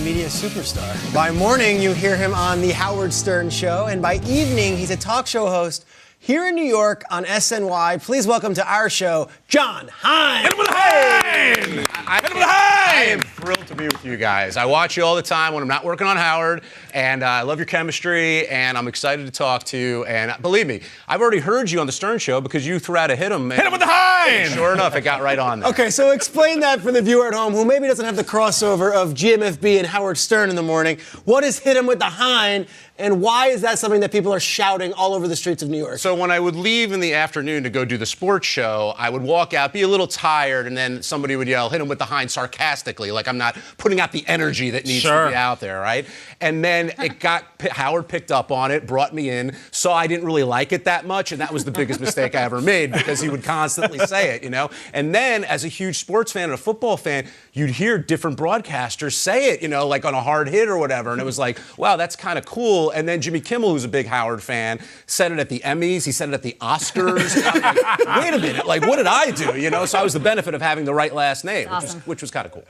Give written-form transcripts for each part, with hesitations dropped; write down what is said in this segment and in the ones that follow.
media superstar. By morning, you hear him on The Howard Stern Show, and by evening, he's a talk show host here in New York on SNY. Please welcome to our show, Jon Hein. Hit him with a Hein! I am thrilled to be with you guys. I watch you all the time when I'm not working on Howard, and I love your chemistry, and I'm excited to talk to you. And believe me, I've already heard you on the Stern Show because you threw out a hit him. Hit him with the Hein! Sure enough, it got right on there. Okay, so explain that for the viewer at home who maybe doesn't have the crossover of GMFB and Howard Stern in the morning. What is hit him with the Hein, and why is that something that people are shouting all over the streets of New York? So when I would leave in the afternoon to go do the sports show, I would walk out, be a little tired, and then somebody would yell, hit him with the Hein sarcastically, like I'm not putting out the energy that needs to be out there, right? And then Howard picked up on it, brought me in, saw I didn't really like it that much, and that was the biggest mistake I ever made because he would constantly say it, you know? And then as a huge sports fan and a football fan, you'd hear different broadcasters say it, you know, like on a hard hit or whatever, and it was like, wow, that's kind of cool. And then Jimmy Kimmel, who's a big Howard fan, said it at the Emmys, he said it at the Oscars. And I'm like, wait a minute, like, what did I do, you know? So I was the benefit of having the right last name, which was kind of cool.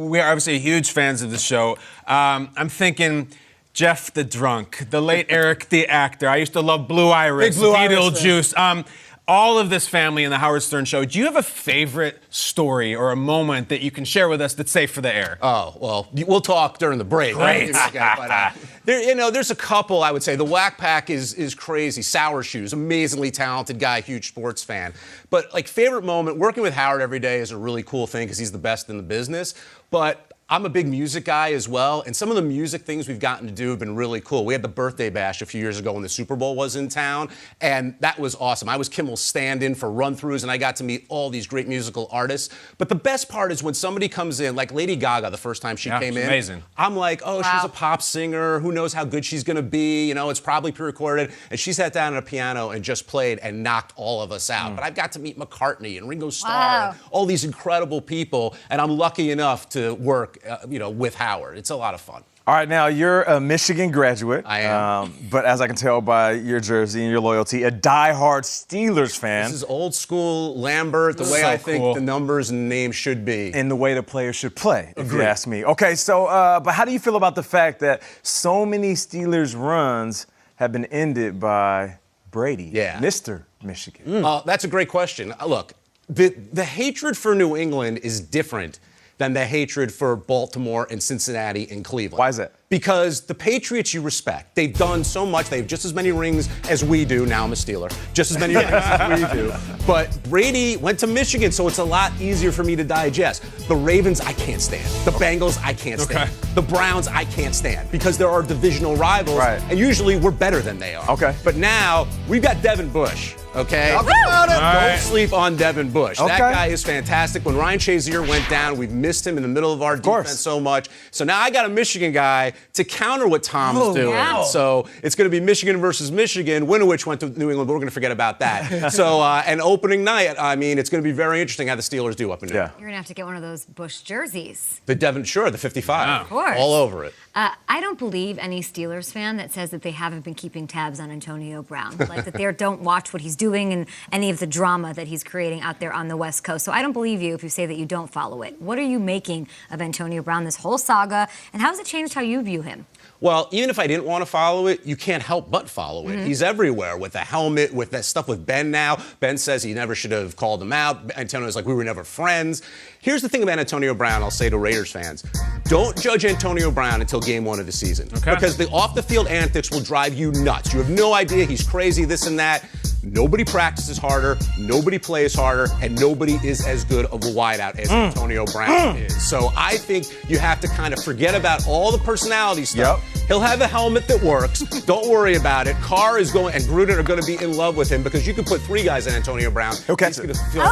We are obviously huge fans of the show. I'm thinking Jeff the Drunk, the late Eric the Actor. I used to love Blue Iris, Beetlejuice. All of this family in the Howard Stern Show. Do you have a favorite story or a moment that you can share with us that's safe for the air? Oh, well, we'll talk during the break. Great. But, there's a couple, I would say. The Whack Pack is crazy. Sour Shoes, amazingly talented guy, huge sports fan. But, like, favorite moment, working with Howard every day is a really cool thing because he's the best in the business. But I'm a big music guy as well, and some of the music things we've gotten to do have been really cool. We had the birthday bash a few years ago when the Super Bowl was in town, and that was awesome. I was Kimmel's stand-in for run-throughs, and I got to meet all these great musical artists. But the best part is when somebody comes in, like Lady Gaga the first time she came in. Amazing. I'm like, oh, she's a pop singer. Who knows how good she's going to be? You know, it's probably pre-recorded. And she sat down at a piano and just played and knocked all of us out. But I've got to meet McCartney and Ringo Starr and all these incredible people, and I'm lucky enough to work with Howard. It's a lot of fun. All right, now you're a Michigan graduate. I am. But as I can tell by your jersey and your loyalty, a diehard Steelers fan. This is old school Lambert, the way I think the numbers and names should be. And the way the players should play, if you ask me. Okay, so, but how do you feel about the fact that so many Steelers runs have been ended by Brady, Mr. Michigan? That's a great question. Look, the hatred for New England is different than the hatred for Baltimore and Cincinnati and Cleveland. Why is that? Because the Patriots you respect. They've done so much. They have just as many rings as we do. Now I'm a Steeler. Just as many rings as we do. But Brady went to Michigan, so it's a lot easier for me to digest. The Ravens, I can't stand. The Bengals, I can't stand. The Browns, I can't stand. Because there are divisional rivals, and usually we're better than they are. But now, we've got Devin Bush. Okay? Talk about it. Don't sleep on Devin Bush. That guy is fantastic. When Ryan Shazier went down, we've missed him in the middle of our defense so much. So now I got a Michigan guy to counter what Tom's doing. Wow. So it's going to be Michigan versus Michigan, one of which went to New England, but we're going to forget about that. So, and opening night, I mean, it's going to be very interesting how the Steelers do up in New York. You're going to have to get one of those Bush jerseys. The Devin, the 55. Of course. All over it. I don't believe any Steelers fan that says that they haven't been keeping tabs on Antonio Brown, like that they don't watch what he's doing and any of the drama that he's creating out there on the West Coast. So I don't believe you if you say that you don't follow it. What are you making of Antonio Brown, this whole saga, and how has it changed how you view him? Well, even if I didn't want to follow it, you can't help but follow it. He's everywhere with the helmet, with that stuff with Ben now. Ben says he never should have called him out. Antonio's like, we were never friends. Here's the thing about Antonio Brown, I'll say to Raiders fans. Don't judge Antonio Brown until game one of the season. Because the off-the-field antics will drive you nuts. You have no idea he's crazy, this and that. Nobody practices harder, nobody plays harder, and nobody is as good of a wideout as Antonio Brown is. So I think you have to kind of forget about all the personality stuff. He'll have a helmet that works. Don't worry about it. Carr is going, and Gruden are going to be in love with him because you can put three guys in Antonio Brown. He's going to feel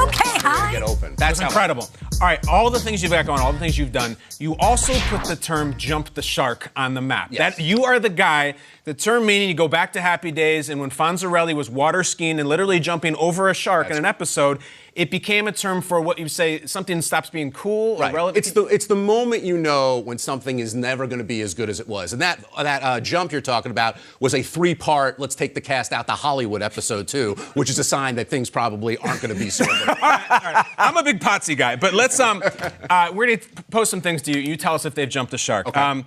get open. That's incredible. All right, all the things you've got going, all the things you've done, you also put the term jump the shark on the map. That you are the guy, the term meaning you go back to Happy Days and when Fonzarelli was water skiing and literally jumping over a shark in an episode, it became a term for what you say something stops being cool or relevant. It's the moment you know when something is never going to be as good as it was. And that jump you're talking about was a 3-part, let's take the cast out to Hollywood episode 2, which is a sign that things probably aren't going to be so good. All right. I'm a big Potsy guy, but let's we're going to post some things to you. You tell us if they've jumped the shark. Okay.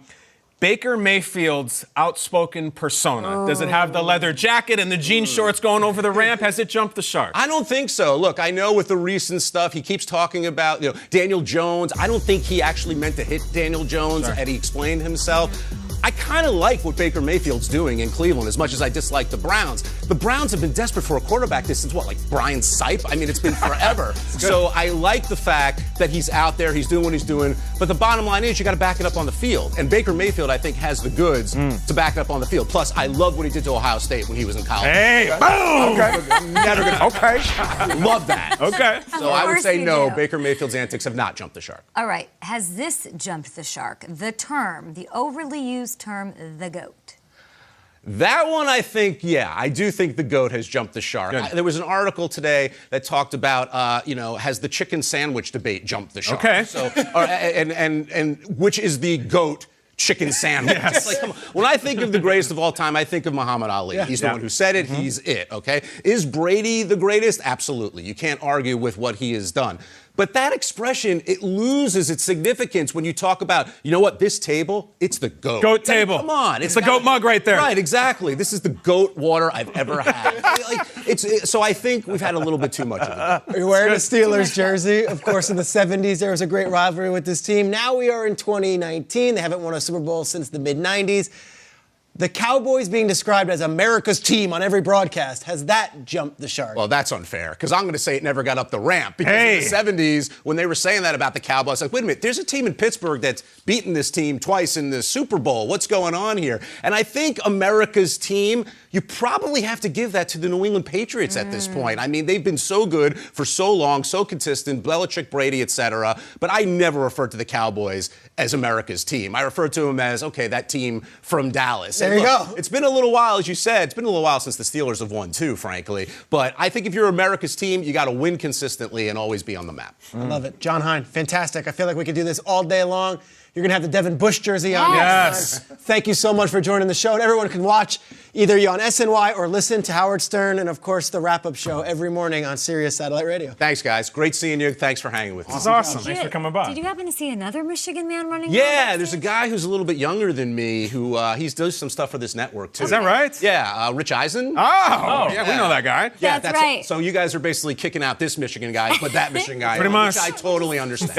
Baker Mayfield's outspoken persona. Does it have the leather jacket and the jean shorts going over the ramp? Has it jumped the shark? I don't think so. Look, I know with the recent stuff, he keeps talking about Daniel Jones. I don't think he actually meant to hit Daniel Jones, and he explained himself. I kind of like what Baker Mayfield's doing in Cleveland as much as I dislike the Browns. The Browns have been desperate for a quarterback since what, like Brian Sipe? I mean, it's been forever. So I like the fact that he's out there, he's doing what he's doing, but the bottom line is you got to back it up on the field. And Baker Mayfield, I think, has the goods to back it up on the field. Plus, I love what he did to Ohio State when he was in college. Hey, boom! Okay. Never gonna, love that. Okay. So I would say no, Baker Mayfield's antics have not jumped the shark. All right, has this jumped the shark? The term, the overly used term, the GOAT. That one, I think, I do think the GOAT has jumped the shark. There was an article today that talked about, has the chicken sandwich debate jumped the shark? Okay. So, and which is the GOAT chicken sandwich? Yes. Like, come on. When I think of the greatest of all time, I think of Muhammad Ali. Yeah. He's the one who said it. He's it, okay? Is Brady the greatest? Absolutely. You can't argue with what he has done. But that expression, it loses its significance when you talk about, you know what, this table, it's the GOAT. GOAT table. Come on. It's the GOAT mug right there. Right, exactly. This is the GOAT water I've ever had. So I think we've had a little bit too much of it. You're wearing a Steelers jersey. Of course, in the 70s, there was a great rivalry with this team. Now we are in 2019. They haven't won a Super Bowl since the mid-90s. The Cowboys being described as America's team on every broadcast, has that jumped the shark? Well, that's unfair, because I'm going to say it never got up the ramp. Because in the 70s, when they were saying that about the Cowboys, like, wait a minute, there's a team in Pittsburgh that's beaten this team twice in the Super Bowl. What's going on here? And I think America's team, you probably have to give that to the New England Patriots at this point. I mean, they've been so good for so long, so consistent, Belichick, Brady, etc. But I never referred to the Cowboys as America's team. I referred to them as, okay, that team from Dallas. There you go. It's been a little while, as you said. It's been a little while since the Steelers have won, too, frankly. But I think if you're America's team, you got to win consistently and always be on the map. I love it. Jon Hein, fantastic. I feel like we could do this all day long. You're going to have the Devin Bush jersey on. Yes. Thank you so much for joining the show. And everyone can watch either you on SNY or listen to Howard Stern and, of course, the wrap-up show every morning on Sirius Satellite Radio. Thanks, guys. Great seeing you. Thanks for hanging with me. That's awesome. Thanks for coming by. Did you happen to see another Michigan man running? Yeah, there's a guy who's a little bit younger than me who he does some stuff for this network, too. Is that right? Yeah, Rich Eisen. Oh, yeah, we know that guy. Yeah, That's right. So you guys are basically kicking out this Michigan guy, but that Michigan guy. Pretty much. Which I totally understand.